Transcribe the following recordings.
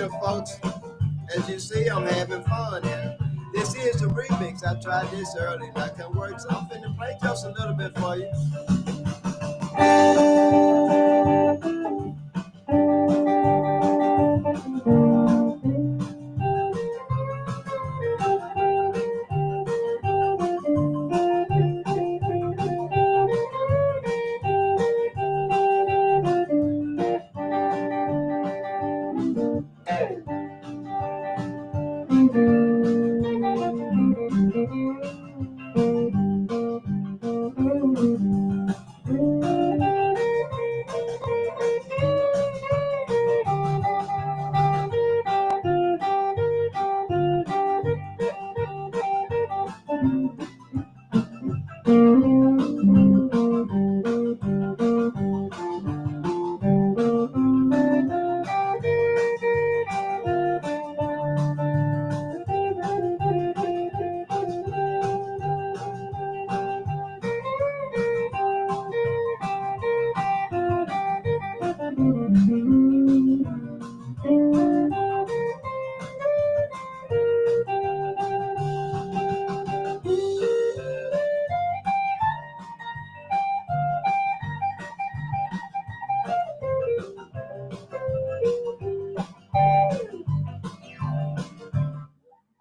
morning, folks. As you see, I'm having fun here. This is the remix. I tried this early, like it works. So I'm finna play just a little bit for you.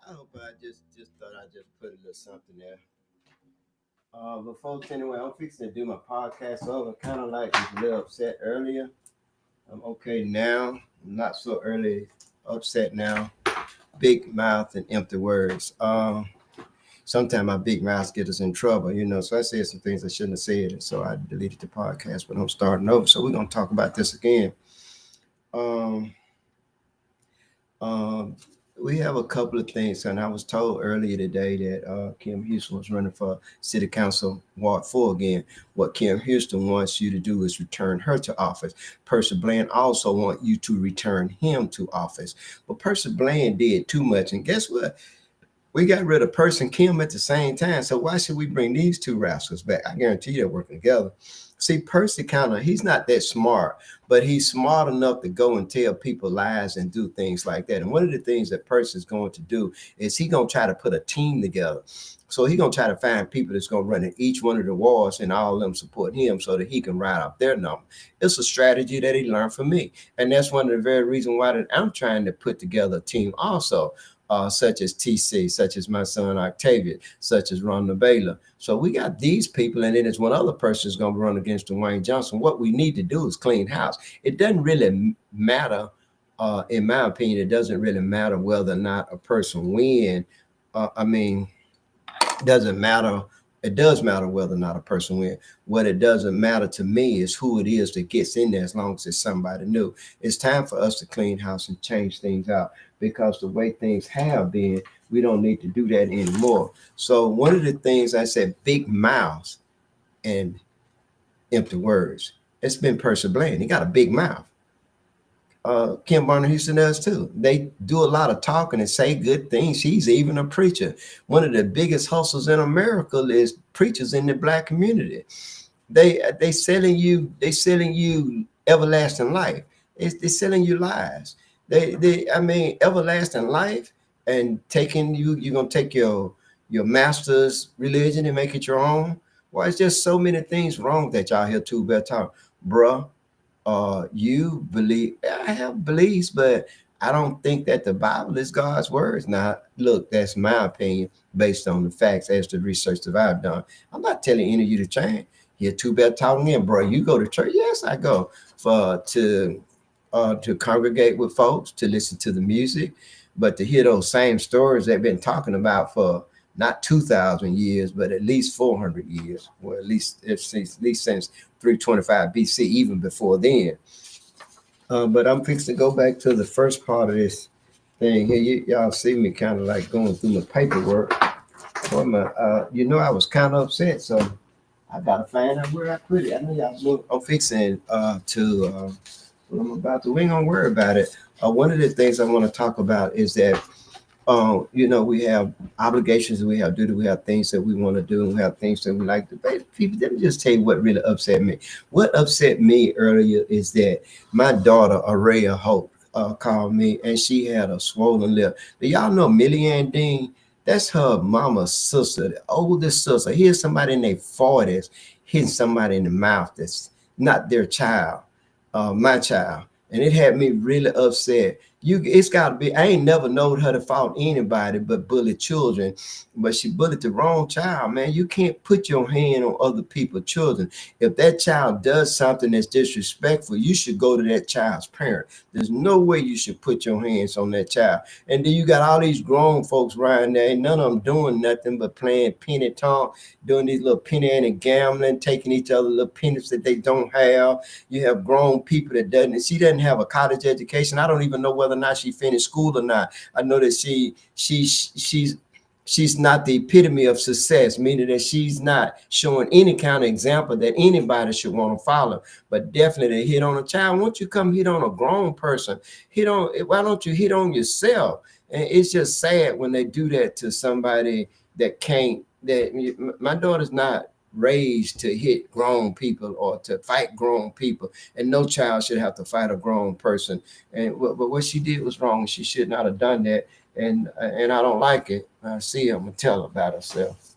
I hope I just thought I just put a little something there. But folks, anyway, I'm fixing to do my podcast. So I'm kind of like was a little upset earlier. I'm okay now. I'm not so early upset now. Big mouth and empty words. Sometimes my big mouth get us in trouble, you know. So I said some things I shouldn't have said, and so I deleted the podcast. But I'm starting over, so we're gonna talk about this again. Um, um, we have a couple of things, and I was told earlier today that Kim Houston was running for City Council Ward 4 again. What Kim Houston wants you to do is return her to office. Percy Bland also want you to return him to office. But Percy Bland did too much, and guess what? We got rid of Percy and Kim at the same time. So why should we bring these two rascals back? I guarantee they're working together. See, Percy he's not that smart, but he's smart enough to go and tell people lies and do things like that. And one of the things that Percy is going to do is he's going to try to put a team together. So he's going to try to find people that's going to run in each one of the wards and all of them support him so that he can ride up their number. It's a strategy that he learned from me. And that's one of the very reasons why that I'm trying to put together a team also. Such as TC, such as my son Octavia, such as Ron Baylor. So we got these people, and then there's one other person is going to run against Dwayne Johnson. What we need to do is clean house. It doesn't really matter, in my opinion, it doesn't really matter whether or not a person win. It doesn't matter. It does matter whether or not a person wins. What it doesn't matter to me is who it is that gets in there as long as it's somebody new. It's time for us to clean house and change things out because the way things have been, we don't need to do that anymore. So one of the things I said, big mouths and empty words. It's been Percy Bland. He got a big mouth. Kim Barner Houston does too. They do a lot of talking and say good things. She's even a preacher. One of the biggest hustles in America is preachers in the black community. They selling you everlasting life. They're selling you lies. Everlasting life and taking you're gonna take your master's religion and make it your own. Well, it's just so many things wrong that y'all hear too bad talk, bruh. You believe I have beliefs, but I don't think that the Bible is God's words. Now, look, that's my opinion based on the facts as the research that I've done. I'm not telling any of you to change. You're too bad talking in, bro. You go to church? Yes, I go to congregate with folks, to listen to the music, but to hear those same stories they've been talking about for not 2,000 years, but at least 400 years, or at least since 325 BC, even before then. But I'm fixing to go back to the first part of this thing here. Y'all see me kind of like going through the paperwork. I was kind of upset, so I gotta find out where I put it. I know y'all. I'm fixing what I'm about to. We ain't gonna worry about it. One of the things I want to talk about is that we have obligations, we have duty, we have things that we want to do, and we have things that we like to pay people. Let me just tell you what really upset me. What upset me earlier is that my daughter, Araya Hope, called me, and she had a swollen lip. Do y'all know Millie Ann Dean? That's her mama's sister, the oldest sister. Here's somebody in their 40s hitting somebody in the mouth that's not their child, my child. And it had me really upset. It's got to be. I ain't never known her to fault anybody but bully children, but she bullied the wrong child, man. You can't put your hand on other people's children. If that child does something that's disrespectful, you should go to that child's parent. There's no way you should put your hands on that child. And then you got all these grown folks riding there, and none of them doing nothing but playing penny talk, doing these little penny and gambling, taking each other little pennies that they don't have. You have grown people that doesn't. She doesn't have a college education. I don't even know whether or not she finished school or not. I know that she's not the epitome of success, meaning that she's not showing any kind of example that anybody should want to follow. But definitely they hit on a child. Won't you come hit on a grown person? Why don't you hit on yourself? And it's just sad when they do that to somebody that can't. That my daughter's not raised to hit grown people or to fight grown people, and no child should have to fight a grown person. And but what she did was wrong. She should not have done that. And I don't like it. I see her, I'm gonna tell her about herself.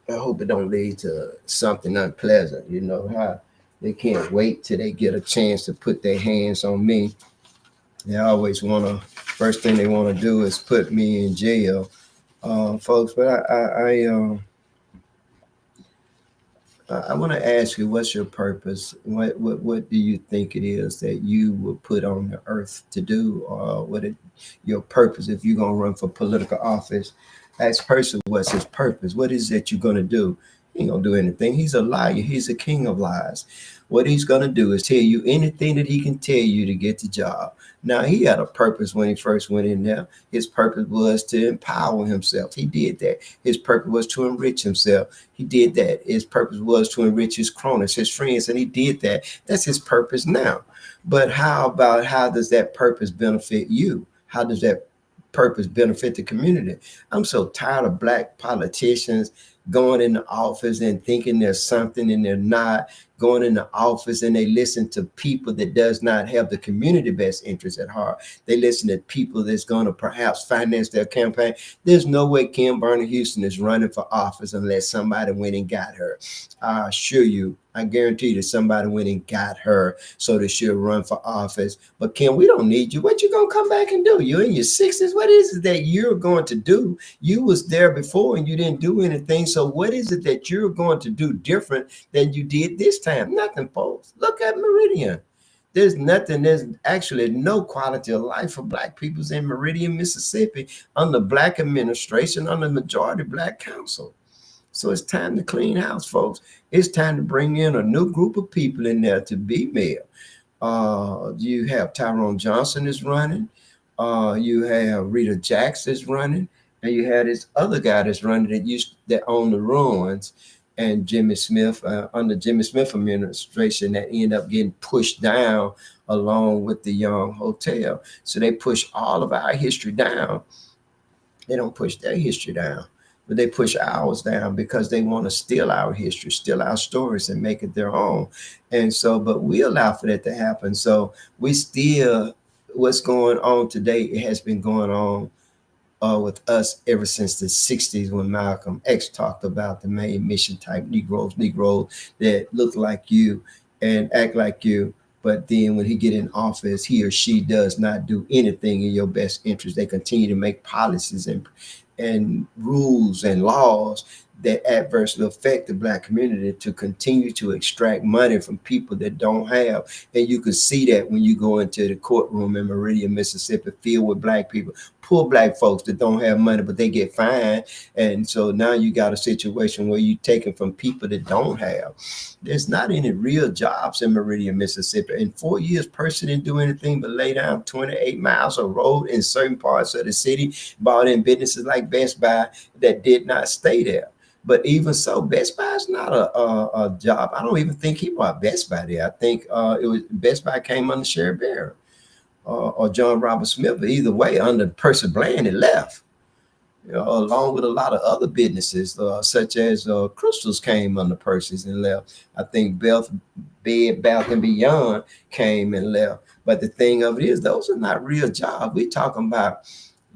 I hope it don't lead to something unpleasant. You know how they can't wait till they get a chance to put their hands on me. They always want to. First thing they want to do is put me in jail, folks. But I want to ask you, what's your purpose? What do you think it is that you were put on the earth to do, or your purpose if you're gonna run for political office? Ask person, what's his purpose? What is it you're gonna do? He ain't gonna do anything. He's a liar. He's a king of lies. What he's gonna do is tell you anything that he can tell you to get the job. Now he had a purpose when he first went in there. His purpose was to empower himself. He did that. His purpose was to enrich himself. He did that. His purpose was to enrich his cronies, his friends, and he did that. That's his purpose now. But how does that purpose benefit you? How does that purpose benefit the community? I'm so tired of black politicians going in the office and thinking there's something and they're not, going in the office and they listen to people that does not have the community best interest at heart. They listen to people that's going to perhaps finance their campaign. There's no way Kim Bernie Houston is running for office unless somebody went and got her. I assure you, I guarantee you that somebody went and got her so that she'll run for office. But Kim, we don't need you. What you gonna come back and do? You're in your 60s. What is it that you're going to do? You was there before and you didn't do anything. So what is it that you're going to do different than you did this time? Nothing, folks. Look at Meridian. There's nothing. There's actually no quality of life for black peoples in Meridian, Mississippi, under black administration, under majority black council. So it's time to clean house, folks. It's time to bring in a new group of people in there to be mayor. You have Tyrone Johnson is running. You have Rita Jackson is running, and you have this other guy that's running that owned the ruins, and Jimmy Smith under Jimmy Smith administration that ended up getting pushed down along with the Young Hotel. So they push all of our history down. They don't push their history down, but they push ours down because they want to steal our history, steal our stories, and make it their own. And so, but we allow for that to happen. So we still, what's going on today, it has been going on with us ever since the 60s when Malcolm X talked about the main mission type Negroes that look like you and act like you. But then when he get in office, he or she does not do anything in your best interest. They continue to make policies and rules and laws that adversely affect the black community to continue to extract money from people that don't have. And you can see that when you go into the courtroom in Meridian, Mississippi, filled with black people, poor black folks that don't have money, but they get fined. And so now you got a situation where you taking from people that don't have. There's not any real jobs in Meridian, Mississippi. In 4 years, person didn't do anything but lay down 28 miles of road in certain parts of the city, bought in businesses like Best Buy that did not stay there. But even so, Best Buy is not a job. I don't even think he bought Best Buy there. I think it was Best Buy came under Sherry Bear or John Robert Smith. But either way, under Percy Bland, it left. along with a lot of other businesses, such as Crystals came under Percy's and left. I think Bed Bath and Beyond came and left. But the thing of it is, those are not real jobs. We talking about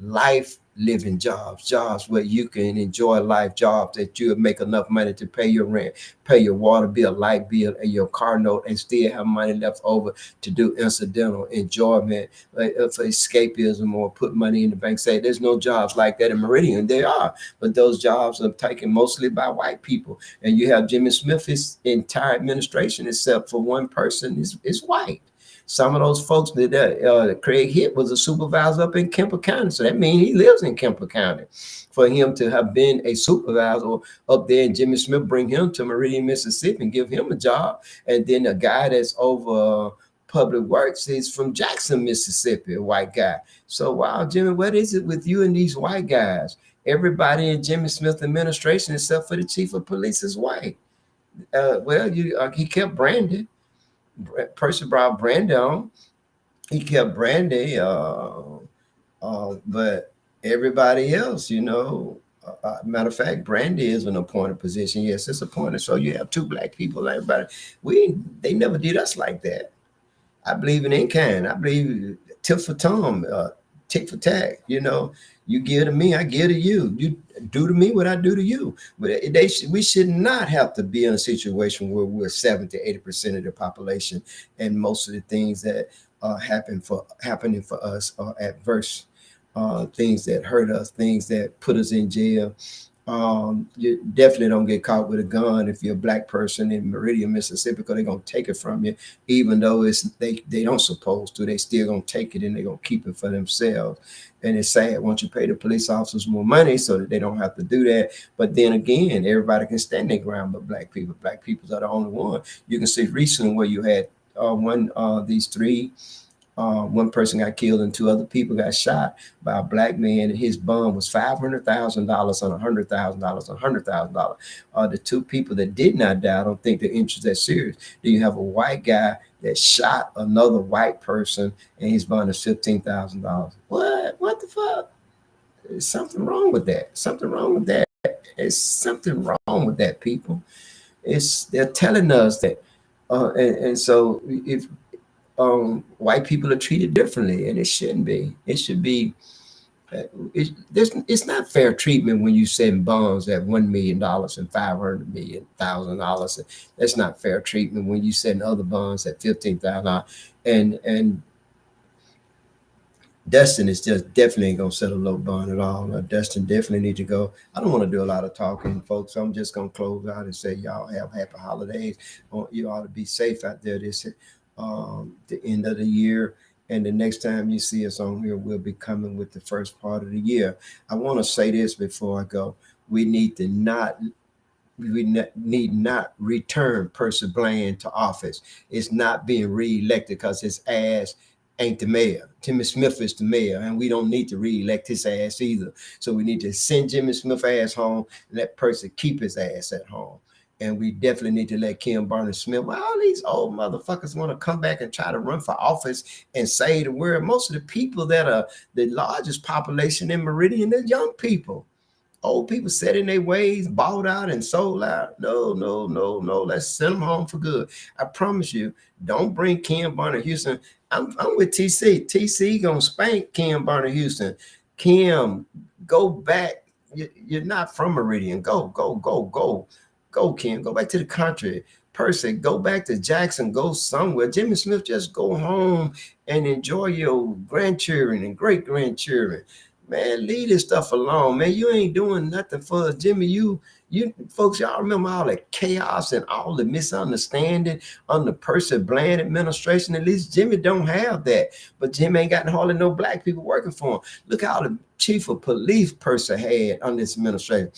life living jobs, jobs where you can enjoy life, jobs that you make enough money to pay your rent, pay your water bill, light bill, and your car note, and still have money left over to do incidental enjoyment, for escapism, or put money in the bank. Say there's no jobs like that in Meridian. There are, but those jobs are taken mostly by white people. And you have Jimmy Smith, his entire administration, except for one person, is white. Some of those folks that Craig Hitt was a supervisor up in Kemper County. So that means he lives in Kemper County. For him to have been a supervisor up there, and Jimmy Smith bring him to Meridian, Mississippi and give him a job. And then a guy that's over public works is from Jackson, Mississippi, a white guy. So, wow, Jimmy, what is it with you and these white guys? Everybody in Jimmy Smith administration, except for the chief of police, is white. He kept Brandy. Percy brought Brandy on. He kept Brandy, but everybody else, matter of fact, Brandy is an appointed position. Yes, it's appointed. So you have two black people. Everybody, they never did us like that. I believe in kind. I believe tit for tat, tick for tack. You give to me, I give to you. You do to me what I do to you. But we should not have to be in a situation where we're 70 to 80% of the population, and most of the things that are happening for us are adverse, things that hurt us, things that put us in jail. You definitely don't get caught with a gun if you're a black person in Meridian, Mississippi, because they're gonna take it from you, even though they don't supposed to. They still gonna take it and they're gonna keep it for themselves. And it's sad once you pay the police officers more money so that they don't have to do that. But then again, everybody can stand their ground, but black people are the only one. You can see recently where you had these three. One person got killed and two other people got shot by a black man, and his bond was $500,000 and $100,000, $100,000. The two people that did not die, I don't think the interest that serious. Then you have a white guy that shot another white person, and his bond is $15,000. What the fuck? There's something wrong with that. Something wrong with that. There's something wrong with that, people. They're telling us that, and so if white people are treated differently, and it shouldn't be. It should be. It's not fair treatment when you send bonds at $1 million and $500,000. That's not fair treatment when you send other bonds at $15,000. And Dustin is just definitely ain't gonna set a low bond at all. Dustin definitely need to go. I don't want to do a lot of talking, folks. So I'm just gonna close out and say y'all have happy holidays. You ought to be safe out there this the end of the year. And the next time you see us on here, we'll be coming with the first part of the year. I want to say this before I go. We need not return Percy Bland to office. It's not being reelected because his ass ain't the mayor. Jimmy Smith is the mayor, and we don't need to reelect his ass either. So we need to send Jimmy Smith ass home and let Percy keep his ass at home. And we definitely need to let Kim Barnett-Smith. Well, all these old motherfuckers want to come back and try to run for office and save the world. Most of the people that are the largest population in Meridian are young people. Old people set in their ways, bought out and sold out. No. Let's send them home for good. I promise you, don't bring Kim Barnett-Houston. I'm with TC. TC gonna spank Kim Barnett-Houston. Kim, go back. You're not from Meridian. Go, Kim. Go back to the country. Percy, go back to Jackson. Go somewhere. Jimmy Smith, just go home and enjoy your grandchildren and great grandchildren. Man, leave this stuff alone, man. You ain't doing nothing for us, Jimmy. You folks, y'all remember all the chaos and all the misunderstanding on the Percy Bland administration. At least Jimmy don't have that. But Jimmy ain't got hardly no black people working for him. Look how the chief of police Percy had on this administration.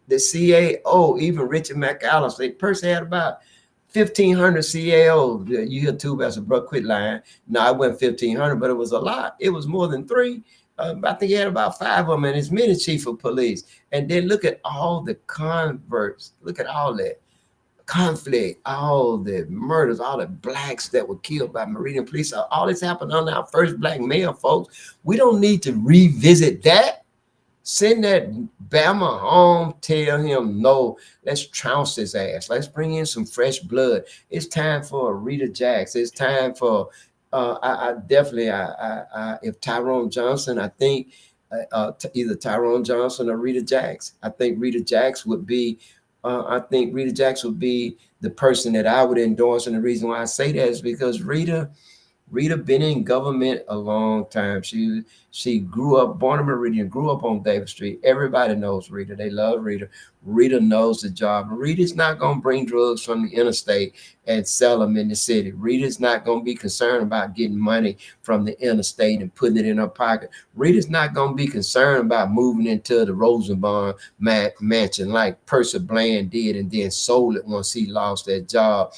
The CAO, even Richard McAllister, Percy had about 1,500 CAOs. You hear too, as a bro, quit lying. No, I went 1,500, but it was a lot. It was more than 3. I think he had about 5 of them, and his many chief of police. And then look at all the converts. Look at all that conflict, all the murders, all the blacks that were killed by Meridian police. All this happened under our first black mayor, folks. We don't need to revisit that. Send that Bama home. Tell him no. Let's trounce his ass. Let's bring in some fresh blood. It's time for Rita Jacks. It's time for. I definitely. If Tyrone Johnson, I think either Tyrone Johnson or Rita Jacks. I think Rita Jacks would be. I think Rita Jacks would be the person that I would endorse, and the reason why I say that is because Rita been in government a long time. She grew up, born in Meridian, grew up on Davis Street. Everybody knows Rita. They love Rita. Rita knows the job. Rita's not gonna bring drugs from the interstate and sell them in the city. Rita's not gonna be concerned about getting money from the interstate and putting it in her pocket. Rita's not gonna be concerned about moving into the Rosenbaum mansion like Percy Bland did and then sold it once he lost that job.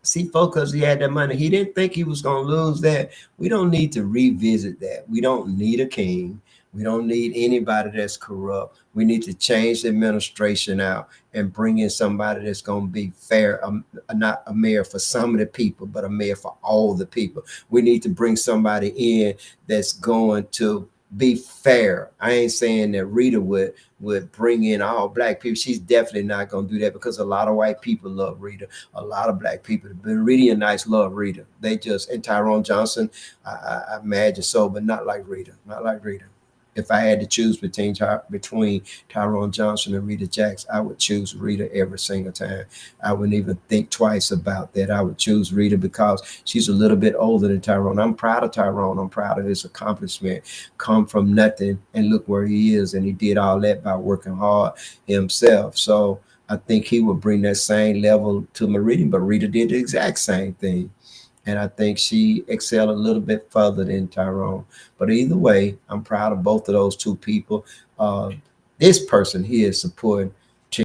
See, because he had that money, he didn't think he was going to lose that. We don't need to revisit that. We don't need a king. We don't need anybody that's corrupt. We need to change the administration out and bring in somebody that's going to be fair, not a mayor for some of the people, but a mayor for all the people. We need to bring somebody in that's going to be fair. I ain't saying that Rita would bring in all black people. She's definitely not going to do that because a lot of white people love Rita. A lot of black people, the Meridianites love Rita. They just, and Tyrone Johnson, I imagine so, but not like Rita. Not like Rita. If I had to choose between Tyrone Johnson and Rita Jacks, I would choose Rita every single time. I wouldn't even think twice about that. I would choose Rita because she's a little bit older than Tyrone. I'm proud of Tyrone. I'm proud of his accomplishment. Come from nothing and look where he is, and he did all that by working hard himself. So I think he would bring that same level to Meridian, but Rita did the exact same thing. And I think she excelled a little bit further than Tyrone. But either way, I'm proud of both of those two people. This person here is supporting